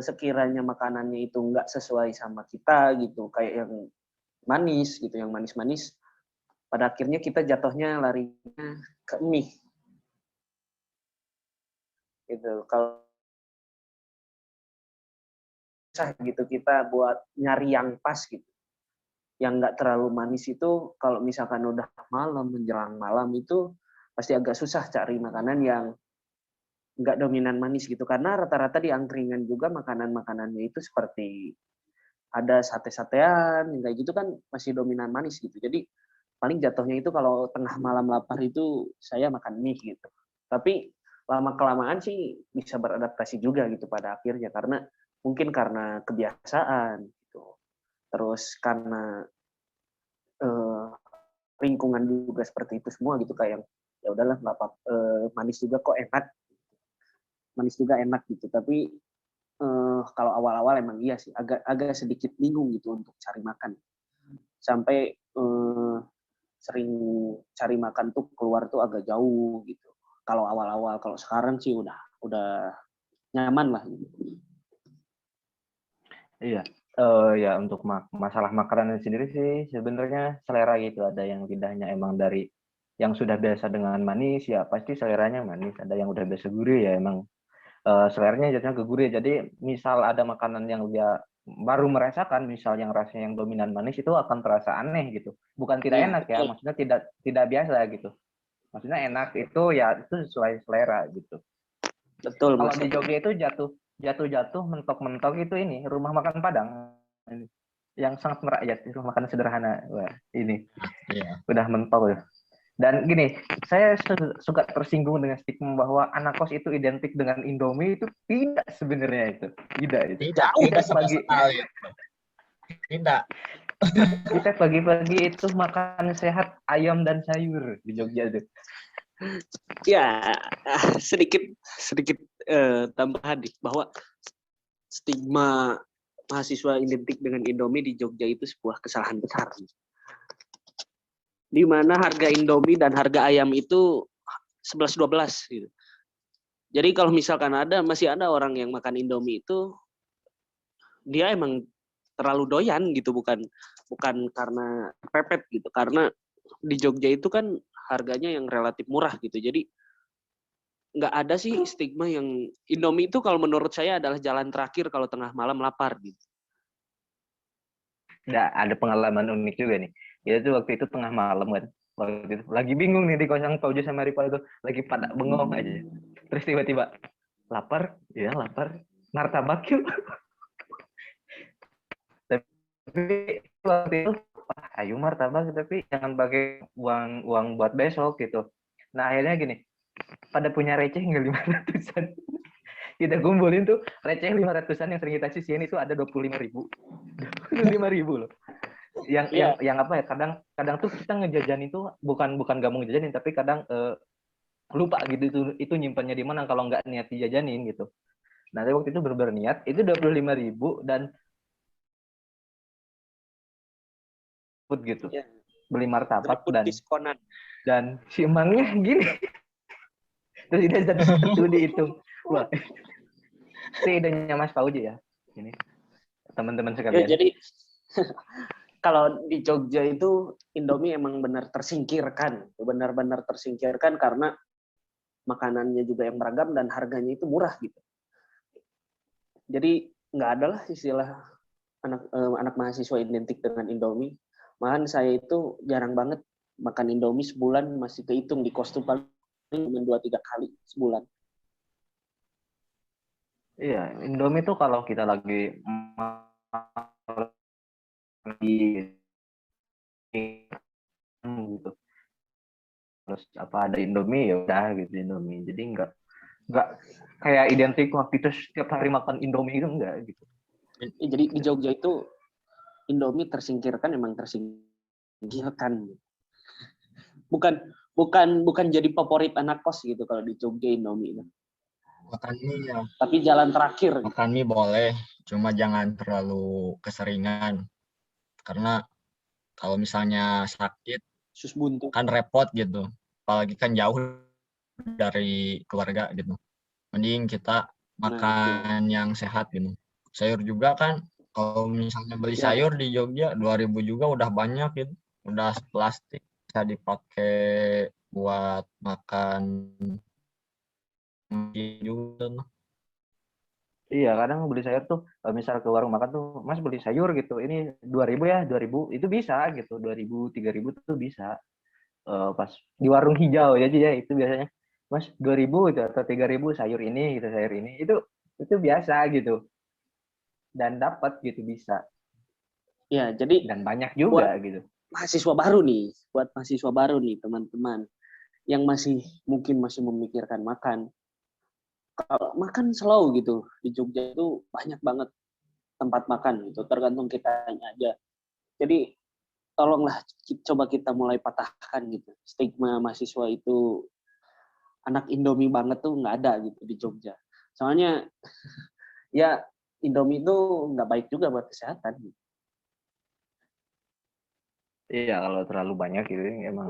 sekiranya makanannya itu nggak sesuai sama kita gitu, kayak yang manis gitu, yang manis-manis, pada akhirnya kita jatuhnya larinya ke mie gitu. Kalau susah gitu kita buat nyari yang pas gitu, yang nggak terlalu manis itu, kalau misalkan udah malam, menjelang malam itu pasti agak susah cari makanan yang nggak dominan manis gitu, karena rata-rata di angkringan juga makanan-makanannya itu seperti ada sate-satean yang kayak gitu kan masih dominan manis gitu. Jadi paling jatuhnya itu kalau tengah malam lapar itu saya makan mie gitu. Tapi lama kelamaan sih bisa beradaptasi juga gitu pada akhirnya, karena mungkin karena kebiasaan gitu. Terus karena lingkungan juga seperti itu semua gitu, kayak yang ya udahlah nggak apa, manis juga kok enak, manis juga enak gitu. Tapi kalau awal-awal emang iya sih agak sedikit bingung gitu untuk cari makan, sampai sering cari makan tuh keluar tuh agak jauh gitu kalau awal-awal. Kalau sekarang sih udah nyaman lah gitu. Iya, ya untuk masalah makanan sendiri sih sebenarnya selera gitu. Ada yang lidahnya emang dari yang sudah biasa dengan manis, ya pasti seleranya manis. Ada yang udah biasa gurih, ya emang seleranya jadinya ke gurih. Jadi misal ada makanan yang dia baru merasakan, misal yang rasanya yang dominan manis, itu akan terasa aneh gitu. Bukan tidak Iya, enak ya, betul. maksudnya tidak biasa gitu. Maksudnya enak itu ya itu sesuai selera gitu. Betul Kalau Mas. di Jogja itu jatuh mentok-mentok itu ini rumah makan Padang yang sangat merakyat, itu makanan sederhana. Wah, ini Iya. udah mentok ya. Dan gini, saya suka tersinggung dengan stigma bahwa anak kos itu identik dengan Indomie. Itu tidak sebenarnya, itu tidak itu. Tidak, Jauh. tidak Kita sama pagi sekali. Tidak. kita pagi-pagi itu makan sehat ayam dan sayur di Jogja itu. Ya, sedikit tambahan nih, bahwa stigma mahasiswa identik dengan Indomie di Jogja itu sebuah kesalahan besar. Di mana harga Indomie dan harga ayam itu 11-12 gitu. Jadi kalau misalkan masih ada orang yang makan Indomie itu, dia emang terlalu doyan gitu, bukan karena pepet gitu. Karena di Jogja itu kan harganya yang relatif murah gitu. Jadi nggak ada sih stigma yang Indomie itu, kalau menurut saya adalah jalan terakhir kalau tengah malam lapar gitu. Nah, ada pengalaman unik juga nih. Itu waktu itu tengah malam kan. Waktu itu lagi bingung nih di kosan Pauju sama Rival itu, lagi pada bengong aja. Terus tiba-tiba lapar, ya lapar, martabak yuk. Tapi waktu itu, ayo martabak tapi jangan pakai uang buat besok gitu. Nah akhirnya gini, pada punya receh nggak 500-an. Kita kumpulin tuh receh 500-an yang sering kita sisihin itu ada 25.000. 25.000 loh. Yang apa ya, kadang tuh kita ngejajan itu bukan gak mau ngejajanin, tapi kadang lupa gitu itu nyimpannya di mana kalau nggak niat dijajanin gitu. Nah waktu itu bener-bener niat, itu 25.000 dan food gitu, Ya, beli martabak berebut diskonan. dan si emangnya gini. Terus dia satu-satu dihitung. Wah, itu idenya Mas Fauji ya. Ini teman-teman Ya, sekalian. jadi kalau di Jogja itu Indomie emang benar tersingkirkan, benar-benar tersingkirkan karena makanannya juga yang beragam dan harganya itu murah gitu. Jadi nggak ada lah istilah anak mahasiswa identik dengan Indomie. Malahan saya itu jarang banget makan Indomie, sebulan masih kehitung di kos tuh paling 2-3 kali sebulan. Iya, Indomie tuh kalau kita lagi gitu. Terus apa ada Indomie, ya udah gitu Indomie. Jadi nggak kayak identik waktu itu setiap hari makan Indomie, itu enggak gitu. Ya, jadi di Jogja itu Indomie tersingkirkan, emang tersingkirkan. Bukan jadi favorit anak kos gitu kalau di Jogja Indomie. Makan mie ya. Tapi jalan terakhir. Makan mie boleh, cuma jangan terlalu keseringan. Karena kalau misalnya sakit Sus buntu. kan repot gitu. Apalagi kan jauh dari keluarga gitu. Mending kita makan yang sehat gitu. Sayur juga kan, kalau misalnya beli Ya, sayur di Jogja 2.000 juga udah banyak gitu. Udah plastik, bisa dipakai buat makan juga. Iya, kadang beli sayur tuh, misal ke warung makan tuh, Mas beli sayur gitu, ini 2.000 ya, 2.000 itu bisa gitu, 2.000, 3.000 tuh bisa. Pas di warung hijau ya, ya itu biasanya, Mas 2.000 gitu, atau 3.000 sayur ini gitu, sayur ini, itu biasa gitu, dan dapat gitu bisa, ya, jadi dan banyak buat juga gitu. buat mahasiswa baru nih teman-teman yang mungkin masih memikirkan makan. Kalau makan slow gitu, di Jogja itu banyak banget tempat makan gitu, tergantung kitanya aja. Jadi tolonglah coba kita mulai patahkan gitu. Stigma mahasiswa itu anak Indomie banget tuh nggak ada gitu di Jogja. Soalnya ya Indomie itu nggak baik juga buat kesehatan. Iya, kalau terlalu banyak gitu emang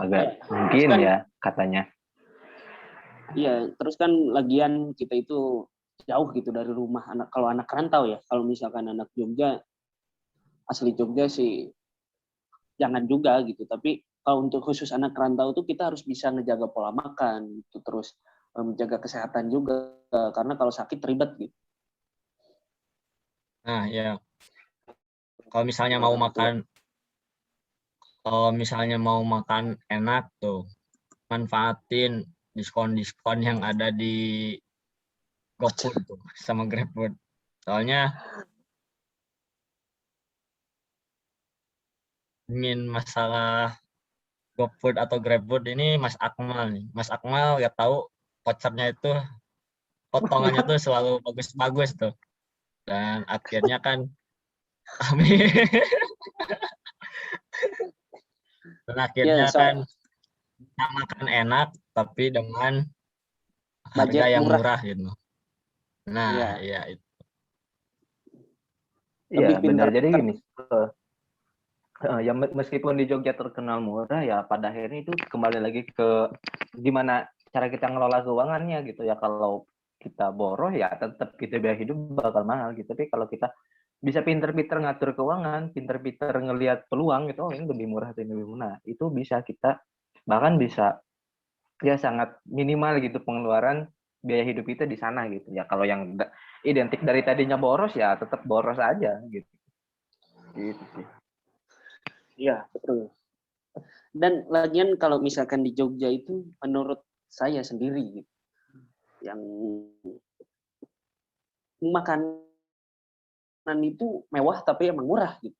agak mungkin Kan, ya katanya. iya, terus kan lagian kita itu jauh gitu dari rumah. Kalau anak rantau ya, kalau misalkan anak Jogja, asli Jogja sih jangan juga gitu. Tapi kalau untuk khusus anak rantau tuh kita harus bisa ngejaga pola makan gitu, terus menjaga kesehatan juga karena kalau sakit ribet gitu. Nah, ya. Kalau misalnya mau makan enak tuh, manfaatin diskon-diskon yang ada di GoFood tuh sama GrabFood. Soalnya ingin masalah GoFood atau GrabFood ini Mas Akmal nih. Mas Akmal nggak tahu vouchernya itu potongannya tuh selalu bagus-bagus tuh. Dan akhirnya kan kami dan Ya, akhirnya kan kita makan enak tapi dengan harga budget yang murah. murah gitu. Nah, Ya, iya itu. Iya, lebih benar. pintar. Jadi gini, ya meskipun di Jogja terkenal murah, ya pada akhirnya itu kembali lagi ke gimana cara kita ngelola keuangannya gitu ya. Kalau kita boros ya tetap kita biaya hidup bakal mahal gitu. Tapi kalau kita bisa pinter-pinter ngatur keuangan, pinter-pinter ngelihat peluang gitu, oh ini lebih murah atau ini lebih murah, itu bisa kita bahkan bisa ya sangat minimal gitu pengeluaran biaya hidup kita di sana gitu ya. Kalau yang identik dari tadinya boros ya tetap boros aja gitu. Gitu sih. Iya, betul. Dan lagian kalau misalkan di Jogja itu menurut saya sendiri gitu, yang makanan itu mewah tapi emang murah gitu.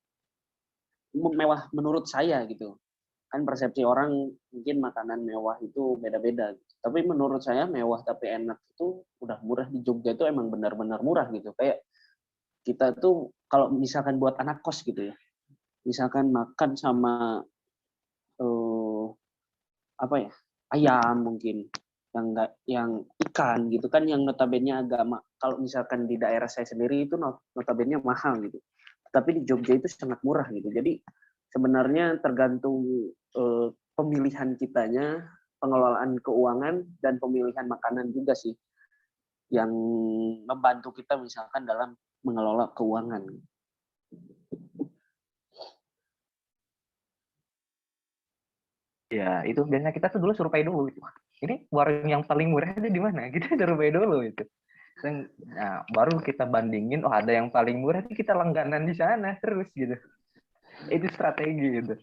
Mewah menurut saya gitu. Kan persepsi orang mungkin makanan mewah itu beda-beda gitu. Tapi menurut saya mewah tapi enak itu udah murah di Jogja itu emang benar-benar murah gitu. Kayak kita tuh kalau misalkan buat anak kos gitu ya. Misalkan makan sama apa ya? Ayam mungkin yang ikan gitu kan yang notabene agama kalau misalkan di daerah saya sendiri itu notabene mahal gitu. Tapi di Jogja itu sangat murah gitu. Jadi sebenarnya tergantung pemilihan kitanya, pengelolaan keuangan dan pemilihan makanan juga sih yang membantu kita misalkan dalam mengelola keuangan. Ya, itu biasanya kita tuh dulu survei dulu gitu. Ini warung yang paling murah itu di mana? Kita survei dulu itu. Dan nah, baru kita bandingin, oh ada yang paling murah, kita langganan di sana terus gitu. Itu strategi gitu.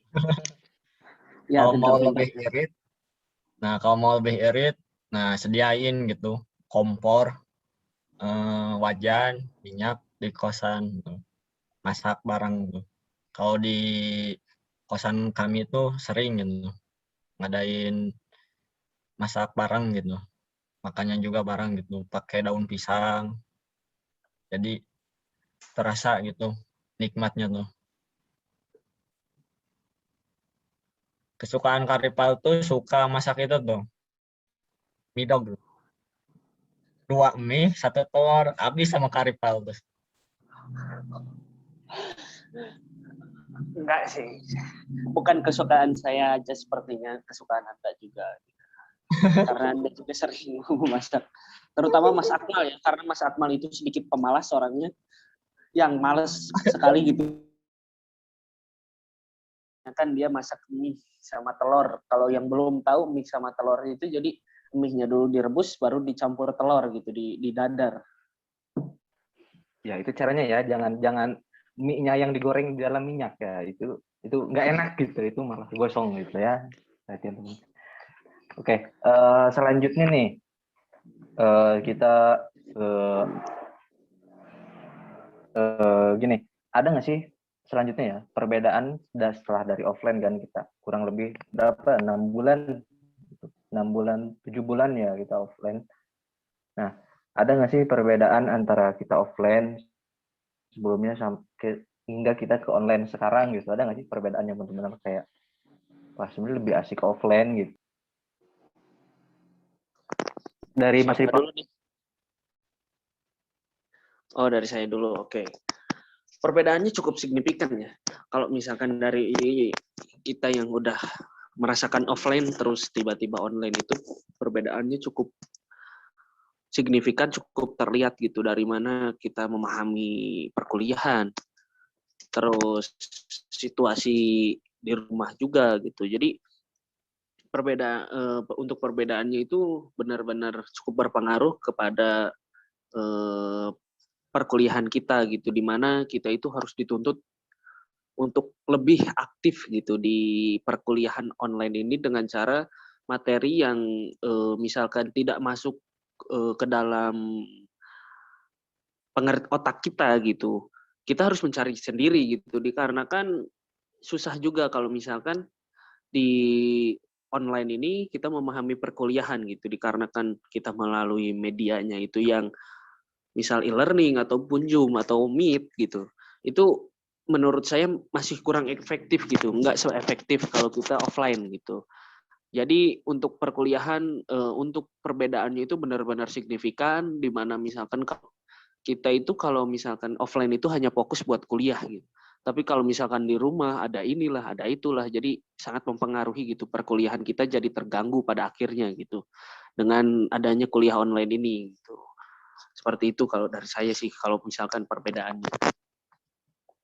Ya, Kalau mau pinter-pinter. lebih irit, sediain gitu kompor, wajan, minyak di kosan, gitu. Masak bareng gitu. Kalau di kosan kami tuh sering gitu ngadain masak bareng gitu, makannya juga bareng gitu, pakai daun pisang. Jadi terasa gitu nikmatnya tuh. kesukaan Karipal tuh suka masak itu tuh, mie dog. 2 mie, 1 telur, habis sama Karipal tuh. Enggak sih. Bukan kesukaan saya aja, sepertinya kesukaan Anda juga. Karena Anda juga sering memasak. Terutama Mas Akmal ya, karena Mas Akmal itu sedikit pemalas orangnya, yang males sekali gitu. Kan dia masak mie sama telur. Kalau yang belum tahu mie sama telur itu, jadi mie-nya dulu direbus baru dicampur telur gitu di dadar. Ya itu caranya ya, jangan mie-nya yang digoreng di dalam minyak ya, itu nggak enak gitu, itu malah gosong gitu ya. Teman-teman. Oke, selanjutnya nih kita gini, ada nggak sih selanjutnya ya perbedaan setelah dari offline kan, kita kurang lebih berapa 6 bulan 7 bulan ya kita offline. Nah, ada nggak sih perbedaan antara kita offline sebelumnya sampai hingga kita ke online sekarang gitu? Ada nggak sih perbedaannya benar-benar kayak wah sebenarnya lebih asik offline gitu? Dari Mas Siapa Rifa. dulu nih? Oh, dari saya dulu. Oke. Perbedaannya cukup signifikan ya. Kalau misalkan dari kita yang udah merasakan offline terus tiba-tiba online, itu perbedaannya cukup signifikan, cukup terlihat gitu, dari mana kita memahami perkuliahan, terus situasi di rumah juga gitu. Jadi untuk perbedaannya itu benar-benar cukup berpengaruh kepada perkuliahan kita gitu, di mana kita itu harus dituntut untuk lebih aktif gitu di perkuliahan online ini dengan cara materi yang misalkan tidak masuk ke dalam otak kita gitu. Kita harus mencari sendiri gitu, dikarenakan susah juga kalau misalkan di online ini kita memahami perkuliahan gitu, dikarenakan kita melalui medianya itu yang misal e-learning ataupun Zoom atau Meet gitu. Itu menurut saya masih kurang efektif gitu, nggak se-efektif kalau kita offline gitu. Jadi untuk perkuliahan, untuk perbedaannya itu benar-benar signifikan, di mana misalkan kita itu kalau misalkan offline itu hanya fokus buat kuliah gitu. Tapi kalau misalkan di rumah ada inilah, ada itulah, jadi sangat mempengaruhi gitu, perkuliahan kita jadi terganggu pada akhirnya gitu dengan adanya kuliah online ini gitu. Seperti itu kalau dari saya sih, kalau misalkan perbedaannya.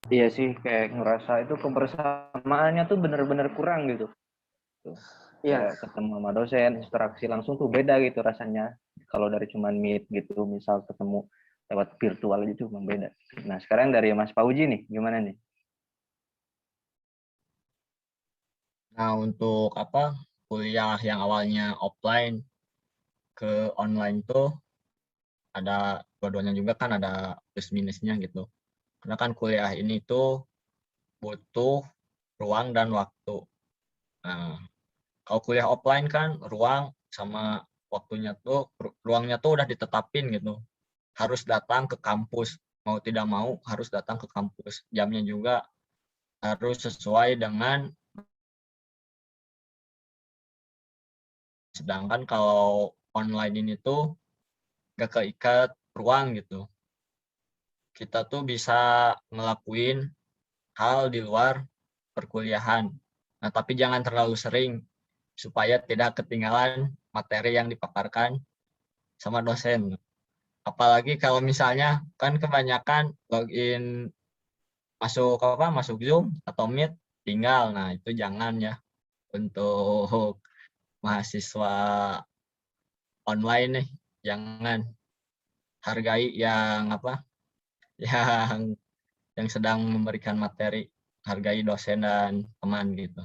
Iya sih, kayak ngerasa itu kebersamaannya tuh bener-bener kurang gitu. Ya, Kayak ketemu sama dosen, interaksi langsung tuh beda gitu rasanya. Kalau dari cuman meet gitu, misal ketemu lewat virtual itu memang beda. Nah, sekarang dari Mas Pauji nih, gimana nih? Nah, untuk kuliah yang awalnya offline ke online tuh ada dua-duanya juga kan, ada plus minusnya gitu. Karena kan kuliah ini tuh butuh ruang dan waktu. Nah, kalau kuliah offline kan ruang sama waktunya tuh, ruangnya tuh udah ditetapin gitu. Harus datang ke kampus, mau tidak mau harus datang ke kampus. Jamnya juga harus sesuai dengan. Sedangkan kalau online ini tuh gak keikat ruang gitu. Kita tuh bisa ngelakuin hal di luar perkuliahan. Nah, tapi jangan terlalu sering supaya tidak ketinggalan materi yang dipaparkan sama dosen. Apalagi kalau misalnya kan kebanyakan login masuk Zoom atau Meet tinggal. Nah, itu jangan ya untuk mahasiswa online nih. Jangan, hargai yang sedang memberikan materi, hargai dosen dan teman gitu.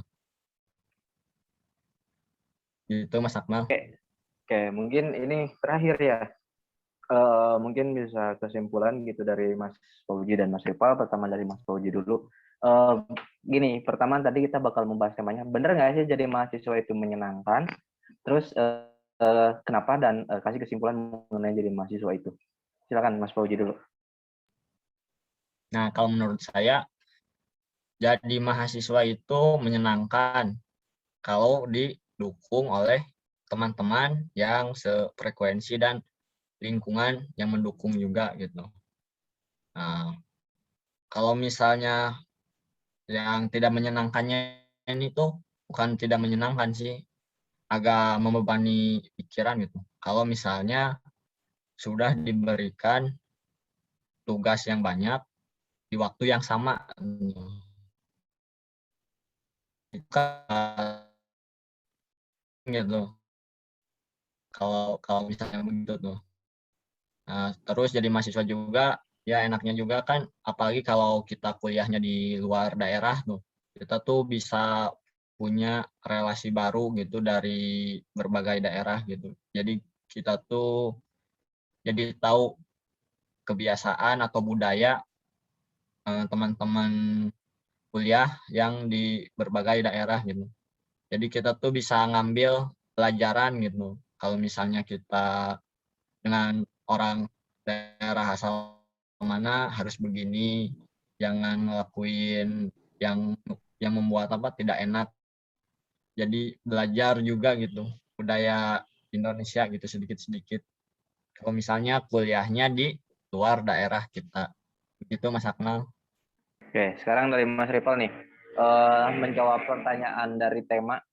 Gitu Mas Akmal. Oke, mungkin ini terakhir ya. Mungkin bisa kesimpulan gitu dari Mas Pauji dan Mas Rival. Pertama dari Mas Pauji dulu. Gini, pertama tadi kita bakal membahas temanya, bener nggak sih jadi mahasiswa itu menyenangkan? Terus kenapa, dan kasih kesimpulan mengenai jadi mahasiswa itu. Silakan Mas Pauji dulu. Nah, kalau menurut saya, jadi mahasiswa itu menyenangkan kalau didukung oleh teman-teman yang sefrekuensi dan lingkungan yang mendukung juga gitu. Nah, kalau misalnya yang tidak menyenangkannya ini tuh bukan tidak menyenangkan sih, agak membebani pikiran gitu. Kalau misalnya sudah diberikan tugas yang banyak di waktu yang sama, gitu. Kalau misalnya begitu tuh. Nah, terus jadi mahasiswa juga, ya enaknya juga kan, apalagi kalau kita kuliahnya di luar daerah tuh, kita tuh bisa punya relasi baru gitu dari berbagai daerah gitu. Jadi kita tuh jadi tahu kebiasaan atau budaya teman-teman kuliah yang di berbagai daerah gitu. Jadi kita tuh bisa ngambil pelajaran gitu. Kalau misalnya kita dengan orang daerah asal mana harus begini, jangan ngelakuin yang membuat apa tidak enak. Jadi belajar juga gitu budaya Indonesia gitu sedikit-sedikit. Kalau misalnya kuliahnya di luar daerah kita. Begitu Mas Akmal. Oke, sekarang dari Mas Ripal nih, menjawab pertanyaan dari tema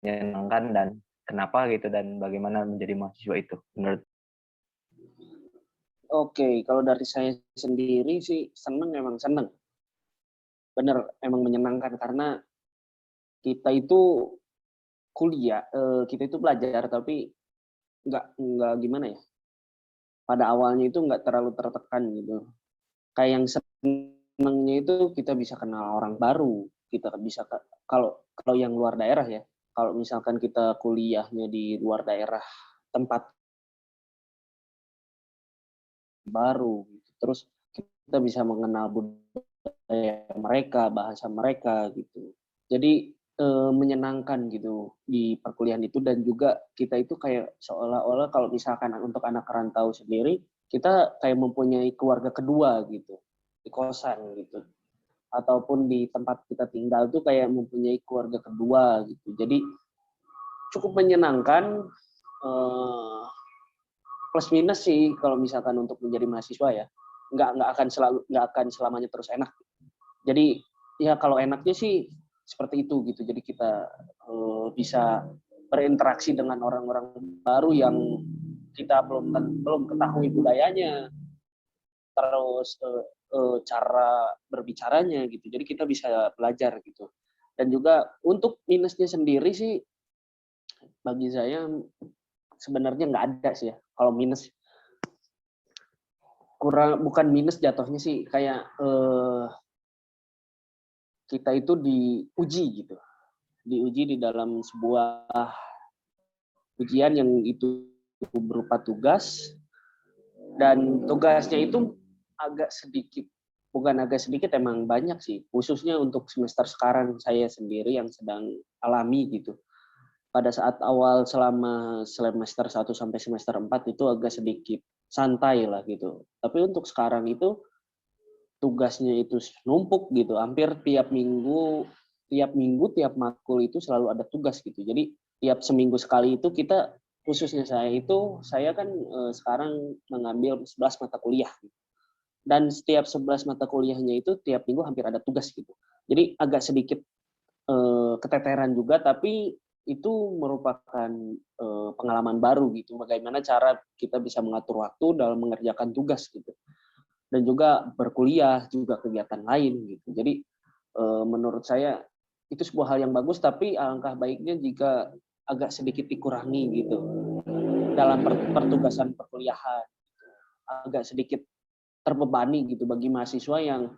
menyenangkan dan kenapa gitu dan bagaimana menjadi mahasiswa itu menurut. Oke, kalau dari saya sendiri sih emang seneng. Bener, emang menyenangkan karena kita itu kuliah, kita itu belajar tapi nggak gimana ya. Pada awalnya itu nggak terlalu tertekan gitu. Kayak yang senengnya itu kita bisa kenal orang baru, kita bisa kalau yang luar daerah ya. Kalau misalkan kita kuliahnya di luar daerah tempat baru, gitu. Terus kita bisa mengenal budaya mereka, bahasa mereka gitu. Jadi menyenangkan gitu di perkuliahan itu dan juga kita itu kayak seolah-olah kalau misalkan untuk anak rantau sendiri kita kayak mempunyai keluarga kedua gitu di kosan gitu ataupun di tempat kita tinggal tuh kayak mempunyai keluarga kedua gitu. Jadi cukup menyenangkan plus minus sih kalau misalkan untuk menjadi mahasiswa ya nggak akan selamanya terus enak. Jadi ya kalau enaknya sih seperti itu gitu. Jadi kita bisa berinteraksi dengan orang-orang baru yang kita belum ketahui budayanya, terus cara berbicaranya gitu. Jadi kita bisa belajar gitu. Dan juga untuk minusnya sendiri sih bagi saya sebenarnya nggak ada sih ya. Kalau minus bukan minus jatuhnya sih kayak kita itu diuji gitu. Diuji di dalam sebuah ujian yang itu berupa tugas dan tugasnya itu agak sedikit emang banyak sih, khususnya untuk semester sekarang saya sendiri yang sedang alami gitu. Pada saat awal selama semester 1 sampai semester 4 itu agak sedikit santai lah gitu. Tapi untuk sekarang itu tugasnya itu numpuk gitu, hampir tiap minggu, tiap matkul itu selalu ada tugas gitu. Jadi tiap seminggu sekali itu kita, khususnya saya kan sekarang mengambil 11 mata kuliah. Dan setiap 11 mata kuliahnya itu tiap minggu hampir ada tugas gitu. Jadi agak sedikit keteteran juga, tapi itu merupakan pengalaman baru gitu. Bagaimana cara kita bisa mengatur waktu dalam mengerjakan tugas gitu. Dan juga berkuliah, juga kegiatan lain gitu. Jadi menurut saya itu sebuah hal yang bagus, tapi alangkah baiknya jika agak sedikit dikurangi gitu dalam pertugasan perkuliahan. Agak sedikit terbebani gitu bagi mahasiswa yang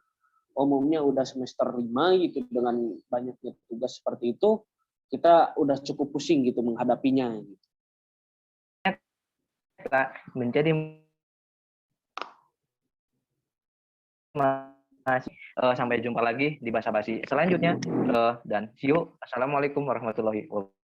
umumnya udah semester 5 gitu dengan banyaknya tugas seperti itu, kita udah cukup pusing gitu menghadapinya gitu. Kita menjadi sampai jumpa lagi di basa-basi selanjutnya dan see you. Assalamualaikum warahmatullahi wabarakatuh.